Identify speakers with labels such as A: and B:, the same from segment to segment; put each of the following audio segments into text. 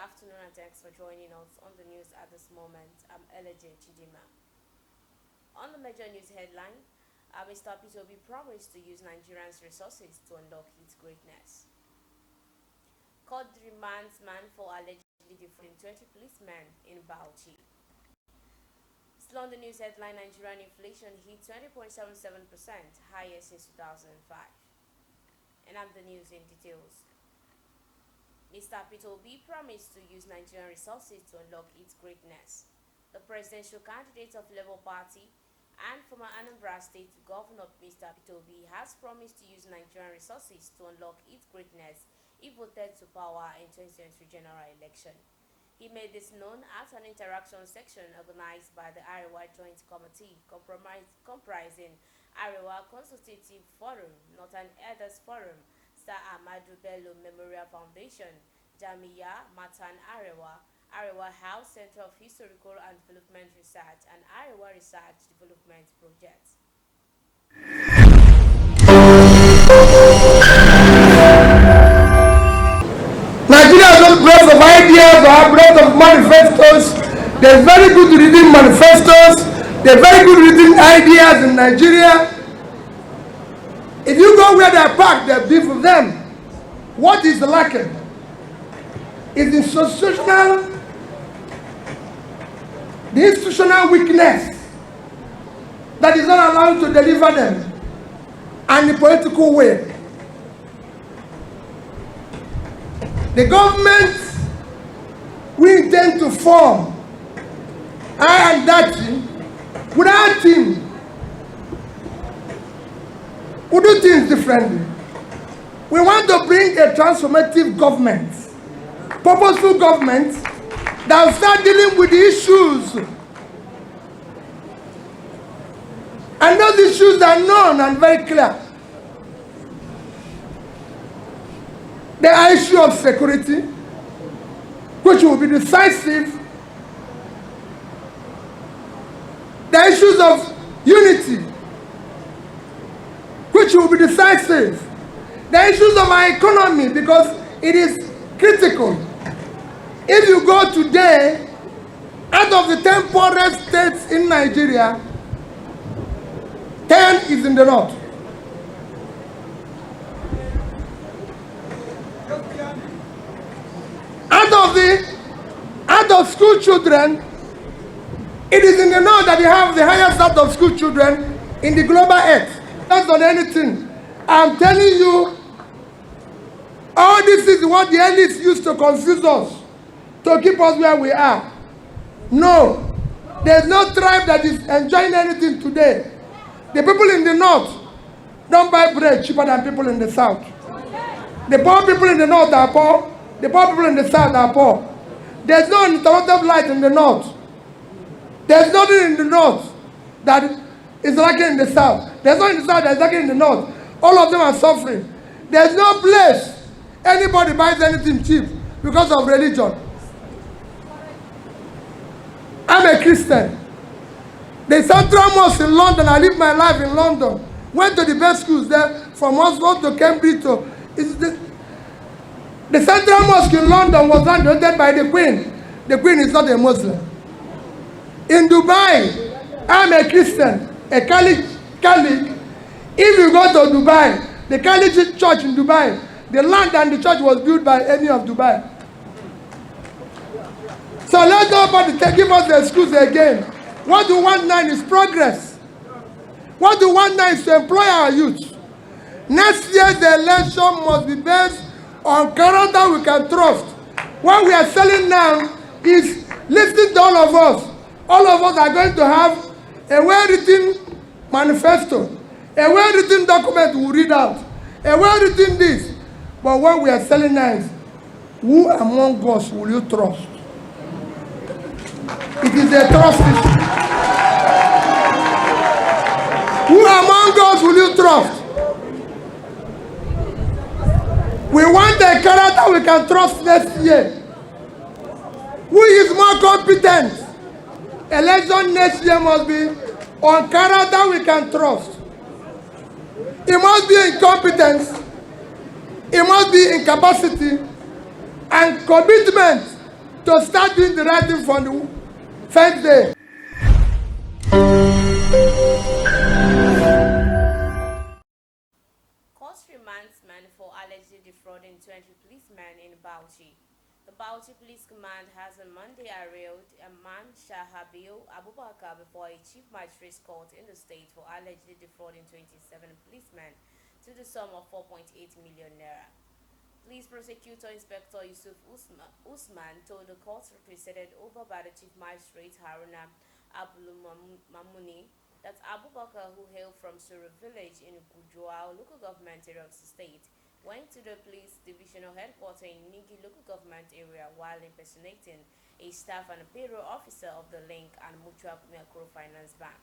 A: afternoon and thanks for joining us on the news at this moment. I'm Eleje Chidima. On the major news headline, Mr. Peter Obi promised to use Nigerians' resources to unlock its greatness. Court remands man for allegedly defrauding 20 policemen in Bauchi. Still on the news headline, Nigerian inflation hit 20.77%, highest since 2005. And I'm the news in details. Mr. Peter Obi promised to use Nigerian resources to unlock its greatness. The presidential candidate of Labour Party and former Anambra State Governor Mr. Peter Obi has promised to use Nigerian resources to unlock its greatness if voted to power in 2023 general election. He made this known at an interaction section organized by the Arewa Joint Committee comprising Arewa Consultative Forum, Northern Elders Forum, Sir Ahmadu Bello Memorial Foundation, Jamia Matan Arewa, Arewa House Center of Historical and Development Research, and Arewa Research Development Project.
B: Nigeria has not breadth of ideas or breadth of manifestos. They're very good reading manifestos. They're very good reading ideas in Nigeria. If you go where they're packed, they're beef with them. What is lacking? Is the institutional weakness that is not allowed to deliver them, and the political will. The government we intend to form, I and that team, without him, we do things differently. We want to bring a transformative government, purposeful government that will start dealing with the issues. And those issues are known and very clear. The issue of security, which will be decisive. The issues of unity, which will be decisive. The issues of our economy, because it is critical. If you go today, out of the 10 poorest states in Nigeria, 10 is in the north. Out of school children, it is in the north that you have the highest out of school children in the global earth. That's not anything. I'm telling you, all this is what the elites used to confuse us, to keep us where we are. No, there's no tribe that is enjoying anything today. The people in the north don't buy bread cheaper than people in the south. The poor people in the north are poor. The poor people in the south are poor. There's no uninterrupted light in the north. There's nothing in the north that is lacking in the south. There's nothing in the south that is lacking in the north. All of them are suffering. There's no place anybody buys anything cheap because of religion. I'm a Christian. The Central Mosque in London, I lived my life in London. Went to the best schools there, from Oxford to Cambridge to... The Central Mosque in London was founded by the Queen. The Queen is not a Muslim. In Dubai, I'm a Christian, a Catholic. If you go to Dubai, the Catholic church in Dubai, the land and the church was built by Emir of Dubai. So let nobody give us the excuse again. What we want now is progress. What we want now is to employ our youth. Next year, the election must be based on character we can trust. What we are selling now is listening to all of us. All of us are going to have a well-written manifesto, a well-written document we will read out, a well-written this. But what we are selling now is, who among us will you trust? It is a trust issue. Who among us will you trust? We want a character we can trust next year. Who is more competent? Election next year must be on character we can trust. It must be incompetence. It must be incapacity and commitment to start doing the right thing from the first day.
A: Court remands man for allegedly defrauding 20 policemen in Bauchi. The Bauchi Police Command has on Monday arraigned a man Shahabil Abubakar before a chief magistrate's court in the state for allegedly defrauding 27 policemen to the sum of 4.8 million naira. Police Prosecutor Inspector Yusuf Usman told the court represented over by the Chief Magistrate Haruna Abdul Mamuni that Abubakar, who hailed from Suru village in Gujua local government area of the state, went to the police divisional headquarters in Ningi local government area while impersonating a staff and a payroll officer of the Link and Mutual Microfinance Bank.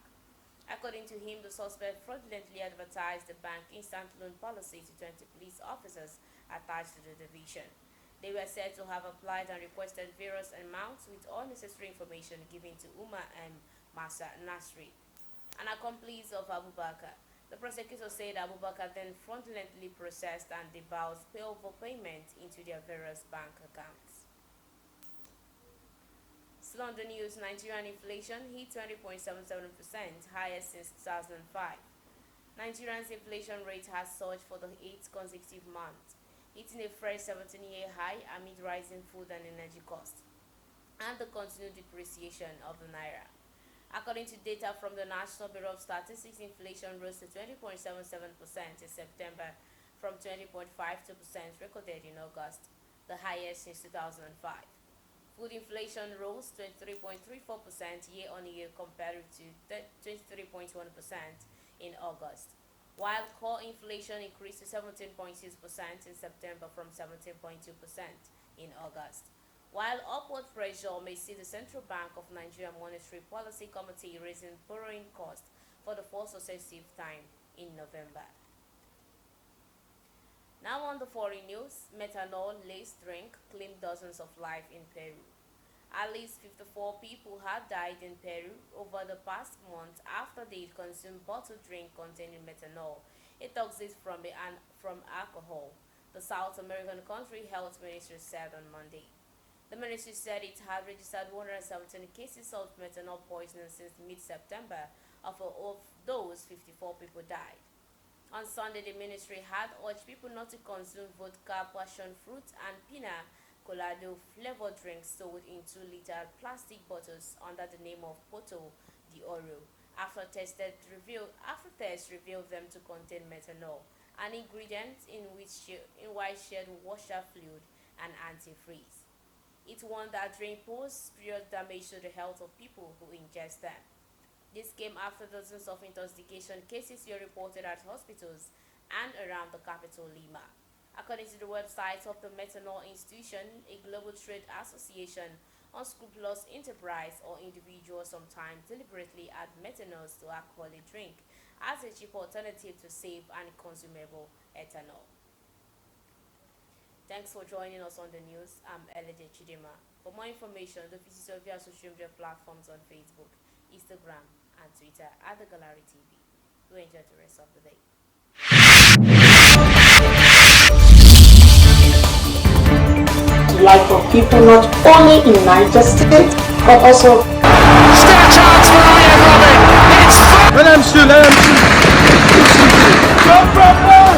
A: According to him, the suspect fraudulently advertised the bank instant loan policy to 20 police officers attached to the division. They were said to have applied and requested various amounts with all necessary information given to Umar M. Masa Nasri, an accomplice of Abubakar. The prosecutor said Abubakar then fraudulently processed and disbursed payment into their various bank accounts. Still on the news, Nigerian inflation hit 20.77%, highest since 2005. Nigeria's inflation rate has surged for the 8th consecutive month, hitting a fresh 17-year high amid rising food and energy costs and the continued depreciation of the naira. According to data from the National Bureau of Statistics, inflation rose to 20.77% in September from 20.52% recorded in August, the highest since 2005. Food inflation rose 23.34% year-on-year compared to 23.1% in August, while core inflation increased to 17.6% in September from 17.2% in August. While upward pressure may see the Central Bank of Nigeria Monetary Policy Committee raising borrowing costs for the fourth successive time in November. Now on the foreign news, methanol-laced drink claimed dozens of lives in Peru. At least 54 people had died in Peru over the past month after they consumed bottled drink containing methanol, a toxin from alcohol, the South American country health ministry said on Monday. The ministry said it had registered 117 cases of methanol poisoning since mid-September. Of those, 54 people died. On Sunday, the ministry had urged people not to consume vodka, passion fruit, and pina colada flavored drinks sold in 2-liter plastic bottles under the name of Poto de Oro, after tests revealed them to contain methanol, an ingredient in white shared washer fluid and antifreeze. It warned that drink poses serious damage to the health of people who ingest them. This came after dozens of intoxication cases were reported at hospitals and around the capital, Lima. According to the website of the Methanol Institution, a global trade association, unscrupulous enterprise or individuals sometimes deliberately add methanol to alcoholic drink as a cheap alternative to safe and consumable ethanol. Thanks for joining us on the news. I'm Elede Chidima. For more information, visit us via social media platforms on Facebook, Instagram, and Twitter at The Gallery TV. Do enjoy the rest of the day.
C: Life of people not only in Niger State, but also.
D: Still a chance for Ryan Robin. It's
B: Let them shoot. No problem.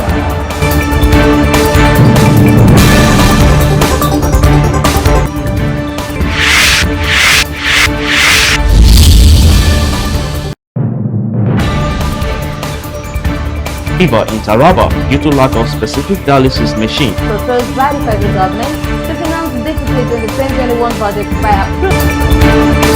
E: Fever in Taraba due to lack of specific dialysis machine.
F: Proposed by the federal government to finance the deficit in the 2021 budget by